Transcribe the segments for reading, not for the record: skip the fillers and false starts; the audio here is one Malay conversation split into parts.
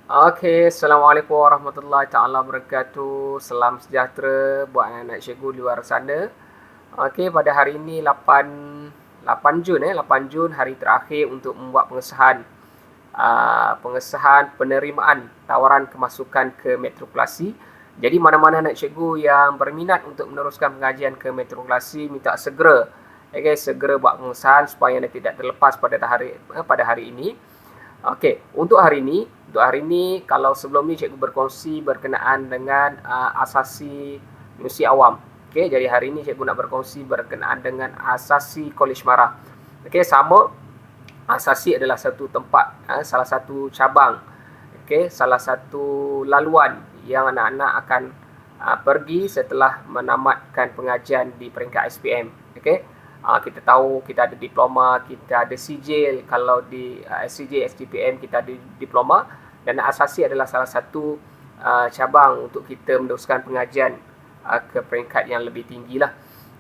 Okey, Assalamualaikum warahmatullahi taala wabarakatuh. Salam sejahtera buat anak-anak cikgu di luar sana. Okey, pada hari ini 8 Jun 8 Jun hari terakhir untuk membuat pengesahan penerimaan tawaran kemasukan ke matrikulasi. Jadi mana-mana anak cikgu yang berminat untuk meneruskan pengajian ke matrikulasi minta segera buat pengesahan supaya anda tidak terlepas pada hari ini. Okey, untuk hari ini kalau sebelum ni cikgu berkongsi berkenaan dengan asasi Universiti Awam. Okey, jadi hari ini cikgu nak berkongsi berkenaan dengan asasi Kolej Mara. Okey, sama asasi adalah satu tempat, salah satu cabang, okey, salah satu laluan yang anak-anak akan pergi setelah menamatkan pengajian di peringkat SPM. Okey, kita tahu kita ada diploma, kita ada sijil. Kalau di SCJ, SDPM kita ada diploma, dan asasi adalah salah satu cabang untuk kita meneruskan pengajian ke peringkat yang lebih tinggi lah.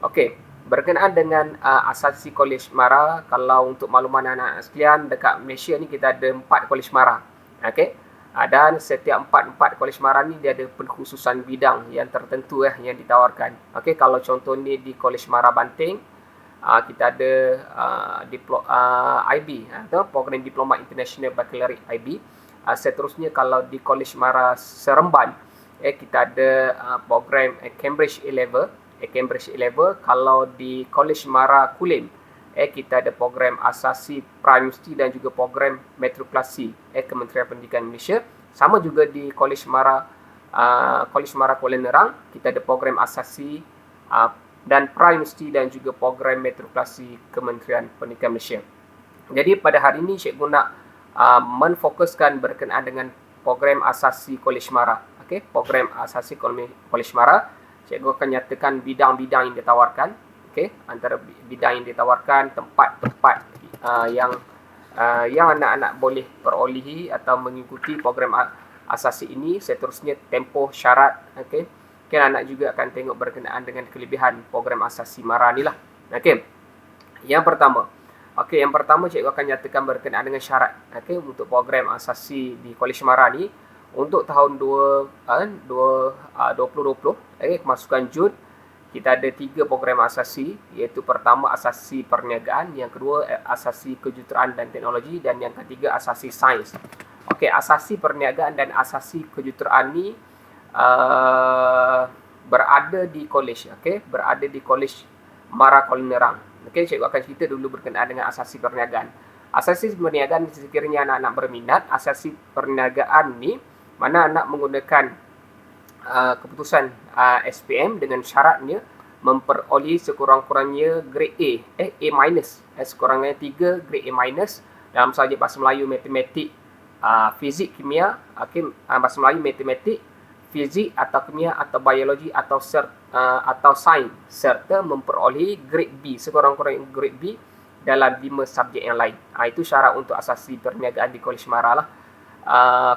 Okey, berkenaan dengan asasi Kolej Mara, kalau untuk makluman anak-anak sekalian, dekat Malaysia ni kita ada 4 Kolej Mara. Okey, dan setiap empat Kolej Mara ni dia ada penkhususan bidang yang tertentu yang ditawarkan. Okey, kalau contoh ni di Kolej Mara Banting, kita ada IB, atau Program Diploma International Baccalaureate IB. Seterusnya kalau di Kolej Mara Seremban, kita ada program Cambridge A-Level. Kalau di Kolej Mara Kulim, kita ada program asasi pra-universiti dan juga program matrikulasi Kementerian Pendidikan Malaysia. Sama juga di Kolej Mara Kuala Nerang, kita ada program asasi dan pra-universiti dan juga program matrikulasi Kementerian Pendidikan Malaysia. Jadi pada hari ini cikgu nak menfokuskan berkenaan dengan program asasi Kolej Mara. Okey, program asasi Kolej Mara, cikgu akan nyatakan bidang-bidang yang ditawarkan. Okey, antara bidang yang ditawarkan, tempat-tempat yang anak-anak boleh perolehi atau mengikuti program asasi ini. Seterusnya tempoh syarat. Okey, mungkin anak juga akan tengok berkenaan dengan kelebihan program asasi Mara ni lah. Okey, yang pertama cikgu akan nyatakan berkenaan dengan syarat untuk program asasi di Kolej Mara ni untuk tahun 2020, kemasukan Jun. Kita ada 3 program asasi, iaitu pertama asasi perniagaan, yang kedua asasi kejuruteraan dan teknologi, dan yang ketiga asasi sains. Okey, asasi perniagaan dan asasi kejuruteraan ni berada di Kolej Mara Kuala Nerang. Okey, cikgu akan cerita dulu berkenaan dengan asasi perniagaan. Asasi perniagaan sekiranya anak-anak berminat, asasi perniagaan ni mana anak menggunakan keputusan SPM dengan syaratnya memperoleh sekurang-kurangnya grade A-, sekurang-kurangnya 3 grade A- dalam subjek bahasa Melayu, matematik, fizik, kimia, bahasa Melayu, matematik, fizik atau kimia atau biologi atau sains, serta memperoleh grade B, sekurang-kurangnya grade B dalam 5 subjek yang lain. Itu syarat untuk asasi perniagaan di Kolej Mara lah,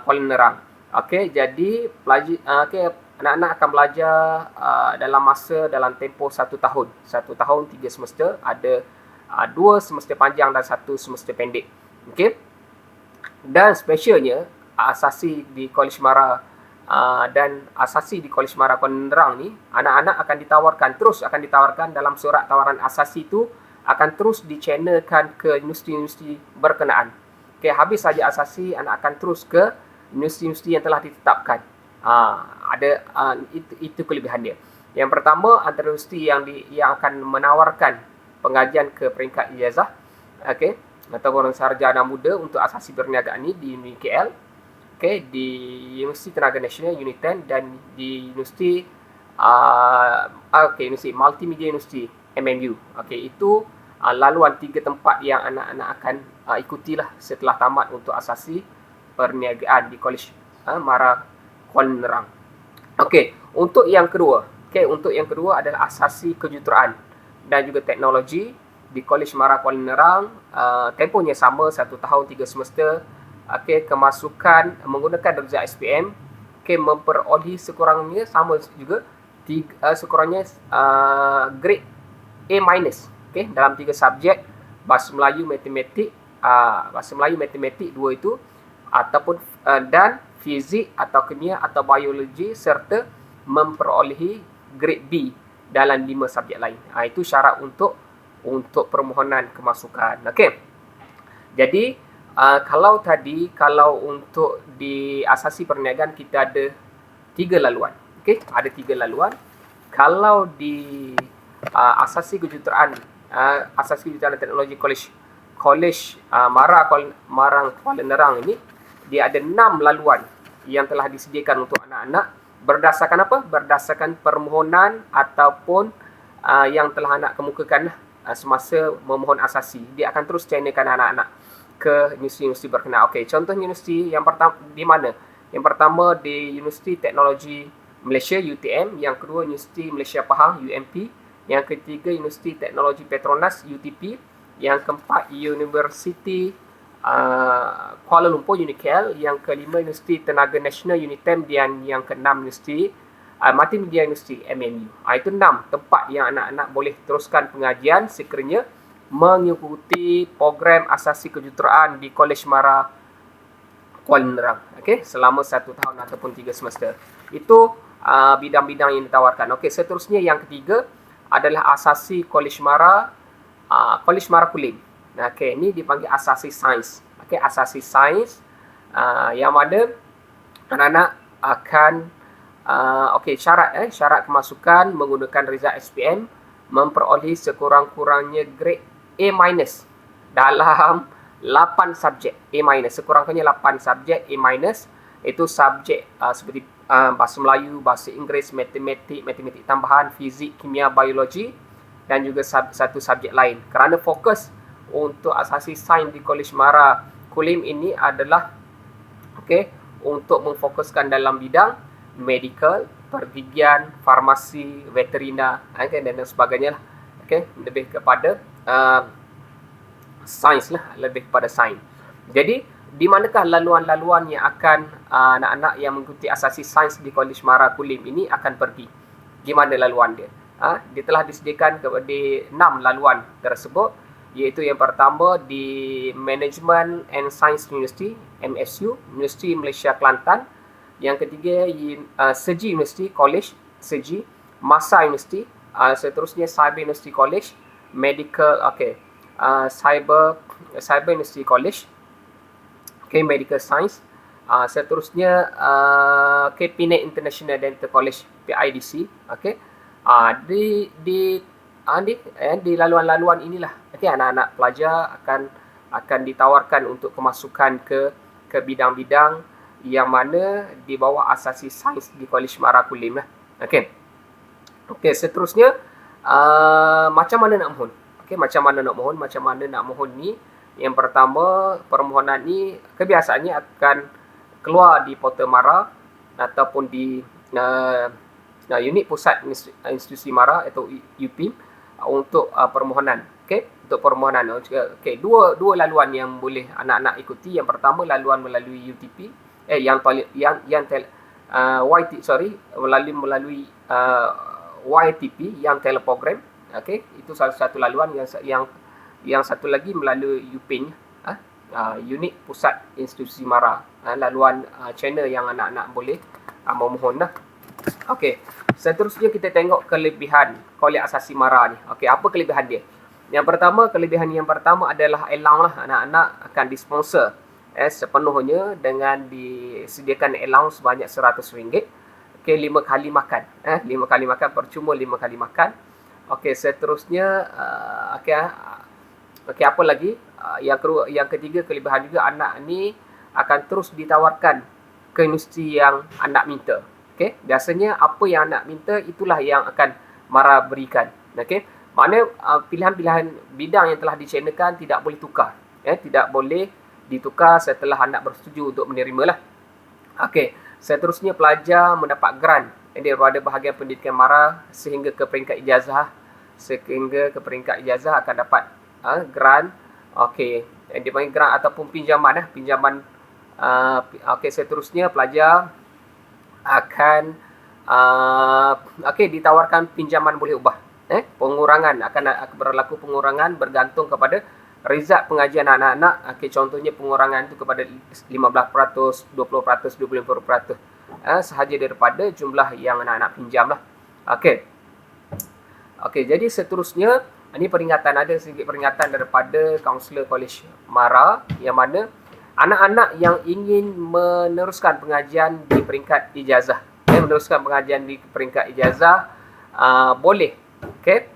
Kuala Nerang. Okey, jadi anak-anak akan belajar dalam tempoh 1 tahun. 1 tahun 3 semester, ada 2 semester panjang dan 1 semester pendek. Okey. Dan specialnya asasi di Kolej Mara dan asasi di Kolej Mara Kuala Nerang ni, anak-anak akan ditawarkan dalam surat tawaran asasi itu, akan terus dichannelkan ke universiti-universiti berkenaan. Okey, habis saja asasi, anak akan terus ke universiti-universiti yang telah ditetapkan. Itu kelebihan dia. Yang pertama, antara universiti yang akan menawarkan pengajian ke peringkat ijazah, okey, ataupun sarjana muda untuk asasi perniagaan ni di UniKL, okey, di Universiti Tenaga Nasional UNITEN, dan di Universiti Multimedia University MMU. Okey, itu laluan 3 tempat yang anak-anak akan ikutilah setelah tamat untuk asasi perniagaan di Kolej Mara Kuala Nerang. Okey, untuk yang kedua adalah asasi kejuruteraan dan juga teknologi di Kolej Mara Kuala Nerang. Tempohnya sama, 1 tahun 3 semester. Okey, kemasukan menggunakan darjah SPM, memperoleh sekurangnya sama juga sekurangnya grade A-, dalam 3 subjek, bahasa Melayu, matematik 2 itu, ataupun dan fizik atau kimia atau biologi serta memperolehi grade B dalam 5 subjek lain. Itu syarat untuk permohonan kemasukan. Okey. Jadi kalau untuk di asasi perniagaan kita ada 3 laluan. Okey, ada 3 laluan. Kalau di asasi kejuruteraan teknologi Kolej Marang Kuala Nerang ini, dia ada 6 laluan yang telah disediakan untuk anak-anak berdasarkan apa? Berdasarkan permohonan ataupun yang telah anak kemukakan semasa memohon asasi. Dia akan terus channelkan anak-anak ke universiti-universiti berkenaan. Okey, contoh universiti yang pertama di mana? Yang pertama di Universiti Teknologi Malaysia UTM, yang kedua Universiti Malaysia Pahang UMP, yang ketiga Universiti Teknologi Petronas UTP, yang keempat Universiti Kuala Lumpur UNIKEL, yang kelima Universiti Tenaga Nasional UNITEM, dan yang keenam Universiti Multimedia Universiti MMU. Itu 6 tempat yang anak-anak boleh teruskan pengajian sekiranya mengikuti program asasi kejuruteraan di Kolej Mara Kuala Nerang. Okey, selama 1 tahun ataupun 3 semester. Itu bidang-bidang yang ditawarkan. Okey, seterusnya yang ketiga adalah asasi Kolej Mara Kulim. Okey, ini dipanggil asasi sains. Okey, asasi sains yang mana anak-anak akan syarat kemasukan menggunakan result SPM memperoleh sekurang-kurangnya grade A- dalam 8 subjek A-, sekurang-kurangnya 8 subjek A-, itu subjek seperti bahasa Melayu, bahasa Inggeris, matematik tambahan, fizik, kimia, biologi, dan juga satu subjek lain. Kerana fokus untuk asasi sains di Kolej Mara Kulim ini adalah untuk memfokuskan dalam bidang medical, pergigian, farmasi, veterina, dan sebagainya lah. Lebih kepada sains lah, lebih kepada sains. Jadi di manakah laluan-laluan yang akan anak-anak yang mengikuti asasi sains di Kolej Mara Kulim ini akan pergi? Gimana laluan dia? Dia telah disediakan kepada 6 laluan tersebut, iaitu yang pertama di Management and Science University MSU, Universiti Malaysia Kelantan. Yang ketiga Seji University College, Seji, Masa University, seterusnya Cyber University College, Medical, Cyber University College, Medical Science, seterusnya Pinang International Dental College, PIDC. Di laluan-laluan inilah anak-anak pelajar akan ditawarkan untuk kemasukan ke bidang-bidang yang mana di bawah asasi sains di Kolej Mara Kulim lah. Seterusnya macam mana nak mohon? Macam mana nak mohon ni? Yang pertama, permohonan ni kebiasaannya akan keluar di portal Mara ataupun di unit pusat institusi Mara atau UPIM untuk permohonan. Untuk permohonan. Dua laluan yang boleh anak-anak ikuti. Yang pertama laluan melalui UTP, melalui YTP yang teleprogram. Itu salah satu laluan. Yang satu lagi melalui UPIN, unit pusat institusi Mara. Laluan channel yang anak-anak boleh memohon lah. Seterusnya kita tengok kelebihan Kolej Asasi Mara ni. Apa kelebihan dia? Kelebihan yang pertama adalah allowance lah. Anak-anak akan disponsor sepenuhnya dengan disediakan allowance sebanyak RM100. 5 kali makan. 5 kali makan, percuma 5 kali makan. Seterusnya apa lagi? Yang ketiga kelebihan juga, anak ni akan terus ditawarkan ke universiti yang anak minta. Biasanya apa yang anak minta itulah yang akan Mara berikan. Maknanya pilihan-pilihan bidang yang telah dichannelkan tidak boleh tukar. Tidak boleh ditukar setelah anak bersetuju untuk menerima lah. Seterusnya pelajar mendapat grant daripada bahagian pendidikan Mara sehingga ke peringkat ijazah. Akan dapat grant. Dia panggil grant ataupun pinjaman. Seterusnya pelajar akan ditawarkan pinjaman boleh ubah. Pengurangan akan berlaku pengurangan bergantung kepada result pengajian anak-anak, okey, contohnya pengurangan tu kepada 15%, 20%, 25%, sahaja daripada jumlah yang anak-anak pinjam lah. Okey. Okey, jadi seterusnya, ini peringatan, ada sedikit peringatan daripada kaunselor Kolej Mara, yang mana anak-anak yang ingin meneruskan pengajian di peringkat ijazah, meneruskan pengajian di peringkat ijazah, boleh, okey,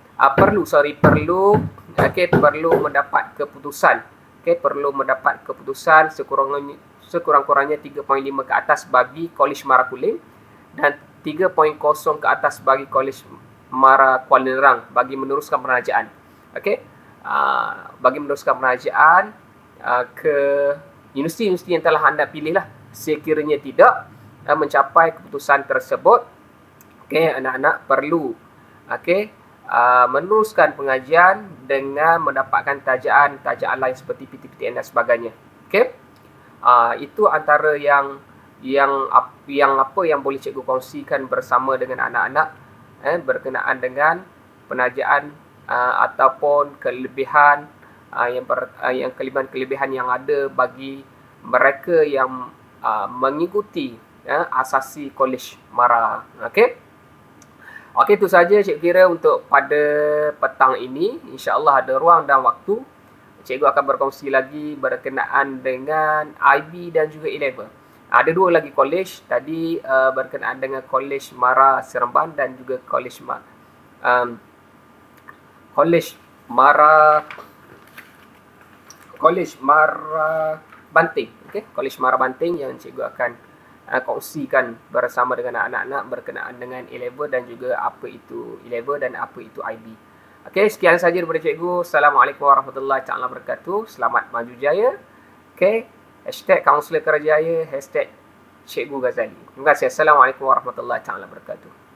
perlu mendapat keputusan, perlu mendapat keputusan sekurang-kurangnya 3.5 ke atas bagi Kolej Mara Kulim dan 3.0 ke atas bagi Kolej Mara Kuala Nerang bagi meneruskan penajaan. Okey, bagi meneruskan penajaan ke universiti-universiti yang telah anda pilih lah. Sekiranya tidak mencapai keputusan tersebut, okey, anak-anak perlu, okey, meneruskan pengajian dengan mendapatkan tajaan lain seperti PTPTN dan sebagainya. Okey, itu antara yang boleh cikgu kongsikan bersama dengan anak-anak berkenaan dengan penajaan ataupun kelebihan yang kelebihan yang ada bagi mereka yang mengikuti asasi Kolej Mara. Okey. Okey, itu saja cikgu kira untuk pada petang ini. InsyaAllah ada ruang dan waktu, cikgu akan berkongsi lagi berkenaan dengan IB dan juga A-Level. Ada dua lagi kolej tadi, berkenaan dengan Kolej Mara Seremban dan juga Kolej Mara Banting. Okey, Kolej Mara Banting yang cikgu akan kongsikan bersama dengan anak-anak berkenaan dengan A-Level dan juga apa itu A-Level dan apa itu IB. Okey, sekian saja daripada cikgu. Assalamualaikum warahmatullahi wabarakatuh. Selamat maju jaya. Okey, #Kaunselor Kerjaya, #Cikgu Ghazali. Terima kasih. Assalamualaikum warahmatullahi wabarakatuh.